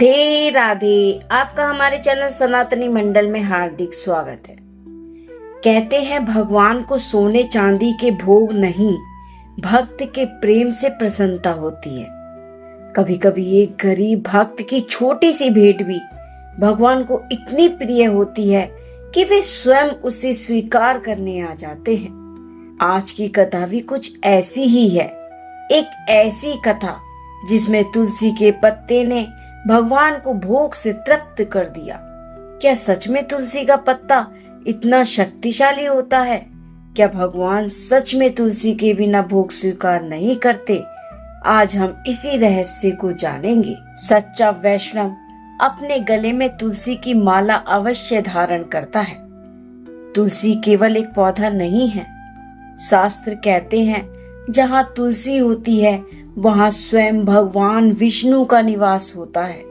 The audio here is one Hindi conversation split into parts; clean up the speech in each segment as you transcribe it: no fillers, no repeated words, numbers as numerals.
राधे राधे। आपका हमारे चैनल सनातनी मंडल में हार्दिक स्वागत है। कहते हैं भगवान को सोने चांदी के भोग नहीं, भक्त के प्रेम से प्रसन्नता होती है। कभी कभी एक गरीब भक्त की छोटी सी भेंट भी भगवान को इतनी प्रिय होती है कि वे स्वयं उसे स्वीकार करने आ जाते हैं। आज की कथा भी कुछ ऐसी ही है, एक ऐसी कथा जिसमें तुलसी के पत्ते ने भगवान को भोग से तृप्त कर दिया। क्या सच में तुलसी का पत्ता इतना शक्तिशाली होता है? क्या भगवान सच में तुलसी के बिना भोग स्वीकार नहीं करते? आज हम इसी रहस्य को जानेंगे। सच्चा वैष्णव अपने गले में तुलसी की माला अवश्य धारण करता है। तुलसी केवल एक पौधा नहीं है। शास्त्र कहते हैं जहाँ तुलसी होती है वहाँ स्वयं भगवान विष्णु का निवास होता है।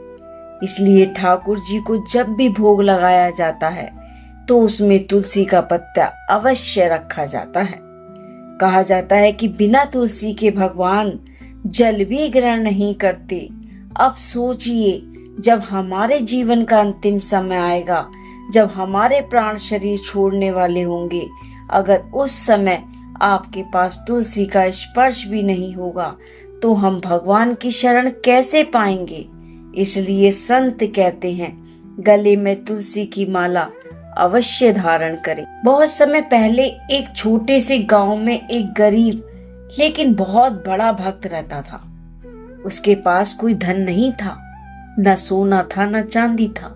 इसलिए ठाकुर जी को जब भी भोग लगाया जाता है तो उसमें तुलसी का पत्ता अवश्य रखा जाता है। कहा जाता है कि बिना तुलसी के भगवान जल भी ग्रहण नहीं करते। अब सोचिए, जब हमारे जीवन का अंतिम समय आएगा, जब हमारे प्राण शरीर छोड़ने वाले होंगे, अगर उस समय आपके पास तुलसी का स्पर्श भी नहीं होगा तो हम भगवान की शरण कैसे पाएंगे? इसलिए संत कहते हैं गले में तुलसी की माला अवश्य धारण करें। बहुत समय पहले एक छोटे से गांव में एक गरीब लेकिन बहुत बड़ा भक्त रहता था। उसके पास कोई धन नहीं था, न सोना था न चांदी था,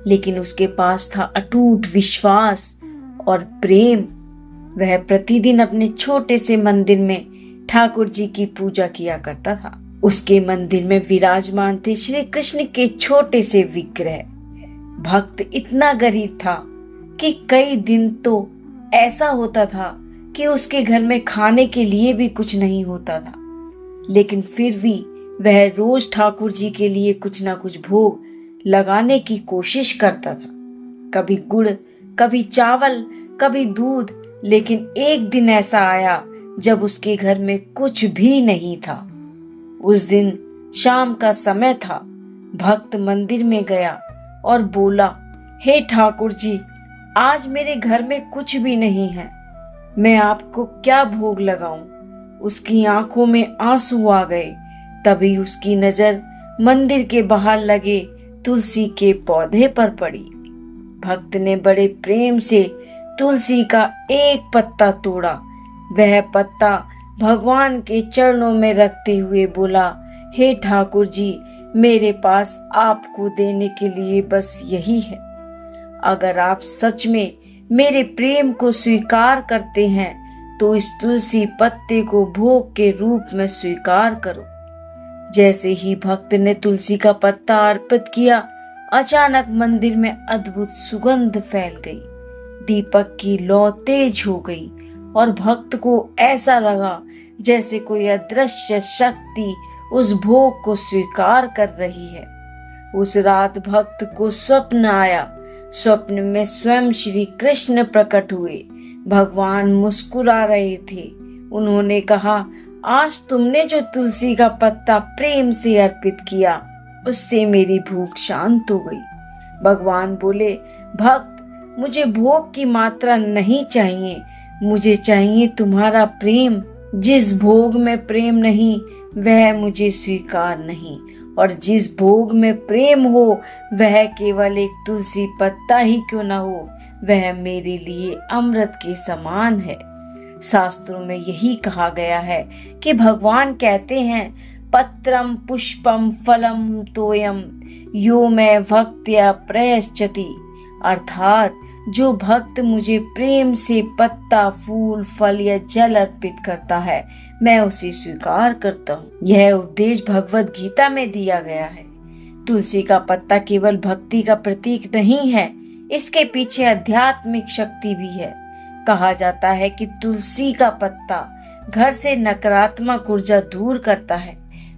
लेकिन उसके पास था अटूट विश्वास और प्रेम। वह प्रतिदिन अपने छोटे से मंदिर में ठाकुर जी की पूजा किया करता था। उसके मंदिर में विराजमान थे श्री कृष्ण के छोटे से विग्रह। भक्त इतना गरीब था कि कई दिन तो ऐसा होता था कि उसके घर में खाने के लिए भी कुछ नहीं होता था, लेकिन फिर भी वह रोज ठाकुर जी के लिए कुछ ना कुछ भोग लगाने की कोशिश करता था। कभी गुड़, कभी चावल, कभी दूध। लेकिन एक दिन ऐसा आया जब उसके घर में कुछ भी नहीं था। उस दिन शाम का समय था। भक्त मंदिर में गया और बोला, हे ठाकुर जी, आज मेरे घर में कुछ भी नहीं है, मैं आपको क्या भोग लगाऊं? उसकी आंखों में आंसू आ गए। तभी उसकी नजर मंदिर के बाहर लगे तुलसी के पौधे पर पड़ी। भक्त ने बड़े प्रेम से तुलसी का एक पत्ता तोड़ा। वह पत्ता भगवान के चरणों में रखते हुए बोला, हे ठाकुर जी, मेरे पास आपको देने के लिए बस यही है। अगर आप सच में मेरे प्रेम को स्वीकार करते हैं तो इस तुलसी पत्ते को भोग के रूप में स्वीकार करो। जैसे ही भक्त ने तुलसी का पत्ता अर्पित किया, अचानक मंदिर में अद्भुत सुगंध फैल गई। दीपक की लौ तेज हो गई और भक्त को ऐसा लगा जैसे कोई अदृश्य शक्ति उस भोग को स्वीकार कर रही है। उस रात भक्त को स्वप्न आया। स्वप्न में स्वयं श्री कृष्ण प्रकट हुए। भगवान मुस्कुरा रहे थे। उन्होंने कहा, आज तुमने जो तुलसी का पत्ता प्रेम से अर्पित किया, उससे मेरी भूख शांत हो गई। भगवान बोले, भक्त, मुझे भोग की मात्रा नहीं चाहिए, मुझे चाहिए तुम्हारा प्रेम। जिस भोग में प्रेम नहीं वह मुझे स्वीकार नहीं, और जिस भोग में प्रेम हो वह केवल एक तुलसी पत्ता ही क्यों न हो, वह मेरे लिए अमृत के समान है। शास्त्रों में यही कहा गया है कि भगवान कहते हैं, पत्रम पुष्पम फलम तोयम यो मैं भक्त्या प्रयश्चति। अर्थात जो भक्त मुझे प्रेम से पत्ता, फूल, फल या जल अर्पित करता है, मैं उसे स्वीकार करता हूँ। यह उपदेश भगवत गीता में दिया गया है। तुलसी का पत्ता केवल भक्ति का प्रतीक नहीं है, इसके पीछे आध्यात्मिक शक्ति भी है। कहा जाता है कि तुलसी का पत्ता घर से नकारात्मक ऊर्जा दूर करता है,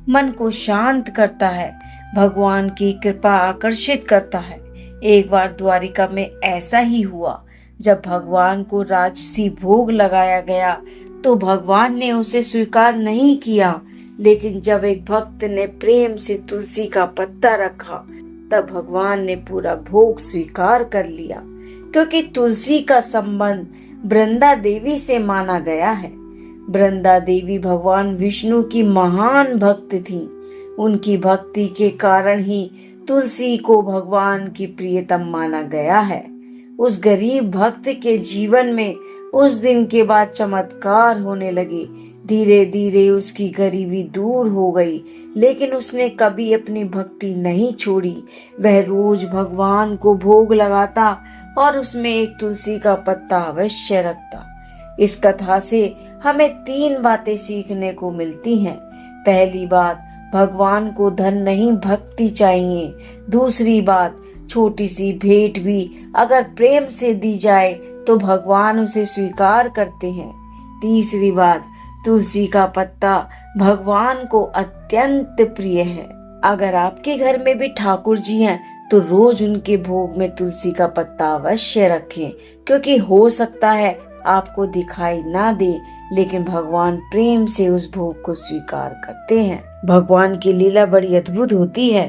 मन को शांत करता है, भगवान की कृपा आकर्षित करता है। एक बार द्वारिका में ऐसा ही हुआ। जब भगवान को राजसी भोग लगाया गया तो भगवान ने उसे स्वीकार नहीं किया, लेकिन जब एक भक्त ने प्रेम से तुलसी का पत्ता रखा तब भगवान ने पूरा भोग स्वीकार कर लिया, क्योंकि तुलसी का संबंध वृंदा देवी से माना गया है। वृंदा देवी भगवान विष्णु की महान भक्त थी। उनकी भक्ति के कारण ही तुलसी को भगवान की प्रियतम माना गया है। उस गरीब भक्त के जीवन में उस दिन के बाद चमत्कार होने लगे। धीरे धीरे उसकी गरीबी दूर हो गई, लेकिन उसने कभी अपनी भक्ति नहीं छोड़ी। वह रोज भगवान को भोग लगाता और उसमें एक तुलसी का पत्ता अवश्य रखता। इस कथा से हमें 3 बातें सीखने को मिलती हैं। पहली बात, भगवान को धन नहीं भक्ति चाहिए। दूसरी बात, छोटी सी भेंट भी अगर प्रेम से दी जाए तो भगवान उसे स्वीकार करते हैं। तीसरी बात, तुलसी का पत्ता भगवान को अत्यंत प्रिय है। अगर आपके घर में भी ठाकुर जी हैं तो रोज उनके भोग में तुलसी का पत्ता अवश्य रखें, क्योंकि हो सकता है आपको दिखाई ना दे, लेकिन भगवान प्रेम से उस भोग को स्वीकार करते हैं। भगवान की लीला बड़ी अद्भुत होती है।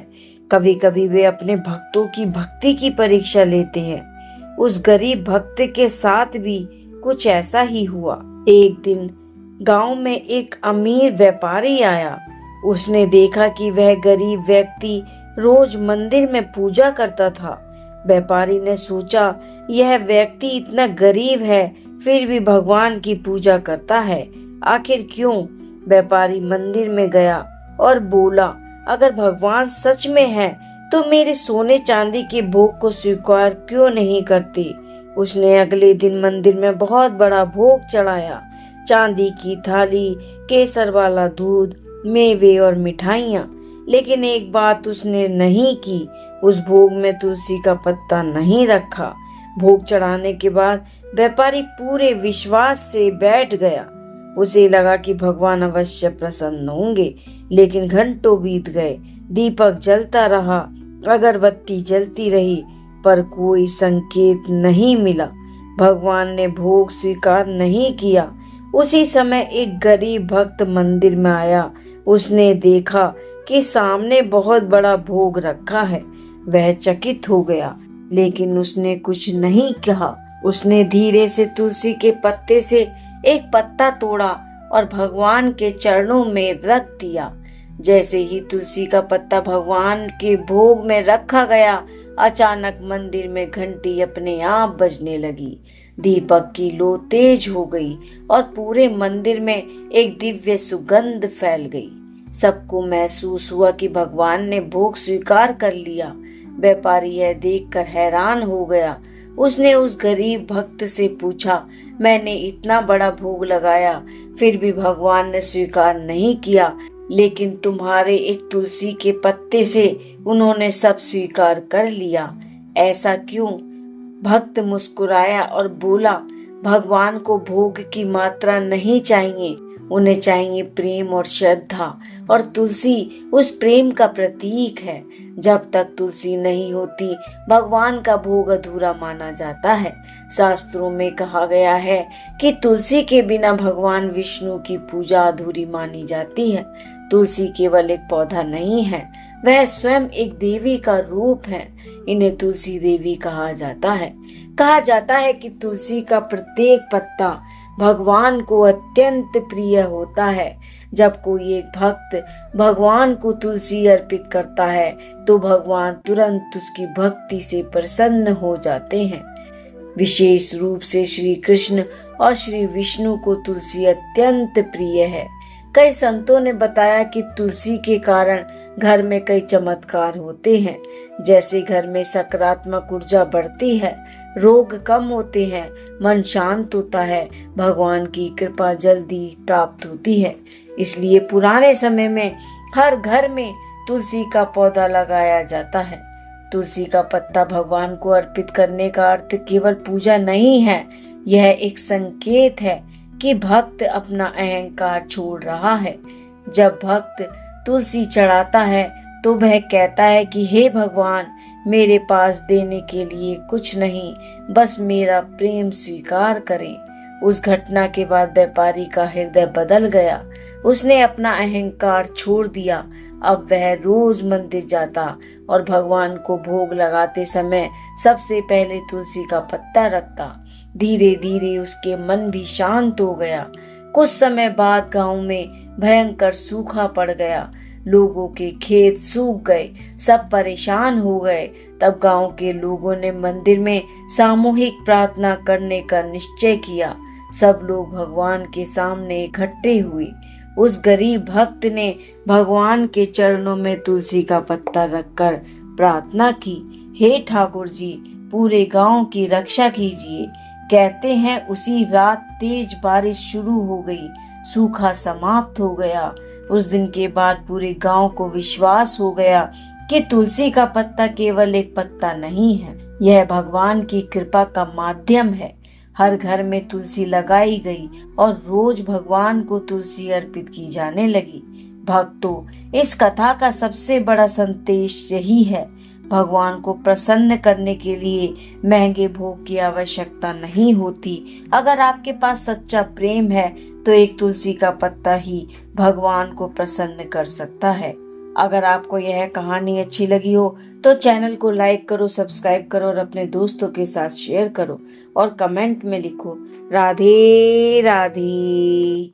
कभी कभी वे अपने भक्तों की भक्ति की परीक्षा लेते हैं। उस गरीब भक्त के साथ भी कुछ ऐसा ही हुआ। एक दिन गांव में एक अमीर व्यापारी आया। उसने देखा कि वह गरीब व्यक्ति रोज मंदिर में पूजा करता था। व्यापारी ने सोचा, यह व्यक्ति इतना गरीब है फिर भी भगवान की पूजा करता है, आखिर क्यों? व्यापारी मंदिर में गया और बोला, अगर भगवान सच में है तो मेरे सोने चांदी के भोग को स्वीकार क्यों नहीं करते? उसने अगले दिन मंदिर में बहुत बड़ा भोग चढ़ाया। चांदी की थाली, केसर वाला दूध, मेवे और मिठाइयाँ। लेकिन एक बात उसने नहीं की, उस भोग में तुलसी का पत्ता नहीं रखा। भोग चढ़ाने के बाद व्यापारी पूरे विश्वास से बैठ गया। उसे लगा कि भगवान अवश्य प्रसन्न होंगे, लेकिन घंटों बीत गए। दीपक जलता रहा, अगरबत्ती जलती रही, पर कोई संकेत नहीं मिला। भगवान ने भोग स्वीकार नहीं किया। उसी समय एक गरीब भक्त मंदिर में आया। उसने देखा कि सामने बहुत बड़ा भोग रखा है। वह चकित हो गया, लेकिन उसने कुछ नहीं कहा। उसने धीरे से तुलसी के पत्ते से एक पत्ता तोड़ा और भगवान के चरणों में रख दिया। जैसे ही तुलसी का पत्ता भगवान के भोग में रखा गया, अचानक मंदिर में घंटी अपने आप बजने लगी। दीपक की लो तेज हो गई और पूरे मंदिर में एक दिव्य सुगंध फैल गई। सबको महसूस हुआ कि भगवान ने भोग स्वीकार कर लिया। व्यापारी यह देखकर हैरान हो गया। उसने उस गरीब भक्त से पूछा, मैंने इतना बड़ा भोग लगाया फिर भी भगवान ने स्वीकार नहीं किया, लेकिन तुम्हारे एक तुलसी के पत्ते से उन्होंने सब स्वीकार कर लिया, ऐसा क्यों? भक्त मुस्कुराया और बोला, भगवान को भोग की मात्रा नहीं चाहिए, उन्हें चाहिए प्रेम और श्रद्धा, और तुलसी उस प्रेम का प्रतीक है। जब तक तुलसी नहीं होती भगवान का भोग अधूरा माना जाता है। शास्त्रों में कहा गया है कि तुलसी के बिना भगवान विष्णु की पूजा अधूरी मानी जाती है। तुलसी केवल एक पौधा नहीं है, वह स्वयं एक देवी का रूप है। इन्हें तुलसी देवी कहा जाता है। कहा जाता है कि तुलसी का प्रत्येक पत्ता भगवान को अत्यंत प्रिय होता है। जब कोई एक भक्त भगवान को तुलसी अर्पित करता है तो भगवान तुरंत उसकी भक्ति से प्रसन्न हो जाते हैं। विशेष रूप से श्री कृष्ण और श्री विष्णु को तुलसी अत्यंत प्रिय है। कई संतों ने बताया कि तुलसी के कारण घर में कई चमत्कार होते हैं, जैसे घर में सकारात्मक ऊर्जा बढ़ती है, रोग कम होते हैं, मन शांत होता है, भगवान की कृपा जल्दी प्राप्त होती है। इसलिए पुराने समय में हर घर में तुलसी का पौधा लगाया जाता है। तुलसी का पत्ता भगवान को अर्पित करने का अर्थ केवल पूजा नहीं है, यह एक संकेत है कि भक्त अपना अहंकार छोड़ रहा है। जब भक्त तुलसी चढ़ाता है तो वह कहता है कि हे भगवान, मेरे पास देने के लिए कुछ नहीं, बस मेरा प्रेम स्वीकार करें। उस घटना के बाद व्यापारी का हृदय बदल गया। उसने अपना अहंकार छोड़ दिया। अब वह रोज मंदिर जाता और भगवान को भोग लगाते समय सबसे पहले तुलसी का पत्ता रखता। धीरे धीरे उसके मन भी शांत हो गया। कुछ समय बाद गांव में भयंकर सूखा पड़ गया। लोगों के खेत सूख गए, सब परेशान हो गए। तब गांव के लोगों ने मंदिर में सामूहिक प्रार्थना करने का निश्चय किया। सब लोग भगवान के सामने इकट्ठे हुए। उस गरीब भक्त ने भगवान के चरणों में तुलसी का पत्ता रखकर प्रार्थना की, हे ठाकुर जी, पूरे गांव की रक्षा कीजिए। कहते हैं उसी रात तेज बारिश शुरू हो गई, सूखा समाप्त हो गया। उस दिन के बाद पूरे गांव को विश्वास हो गया कि तुलसी का पत्ता केवल एक पत्ता नहीं है, यह भगवान की कृपा का माध्यम है। हर घर में तुलसी लगाई गई और रोज भगवान को तुलसी अर्पित की जाने लगी। भक्तों, इस कथा का सबसे बड़ा संदेश यही है, भगवान को प्रसन्न करने के लिए महंगे भोग की आवश्यकता नहीं होती। अगर आपके पास सच्चा प्रेम है तो एक तुलसी का पत्ता ही भगवान को प्रसन्न कर सकता है। अगर आपको यह कहानी अच्छी लगी हो तो चैनल को लाइक करो, सब्सक्राइब करो और अपने दोस्तों के साथ शेयर करो और कमेंट में लिखो राधे राधे।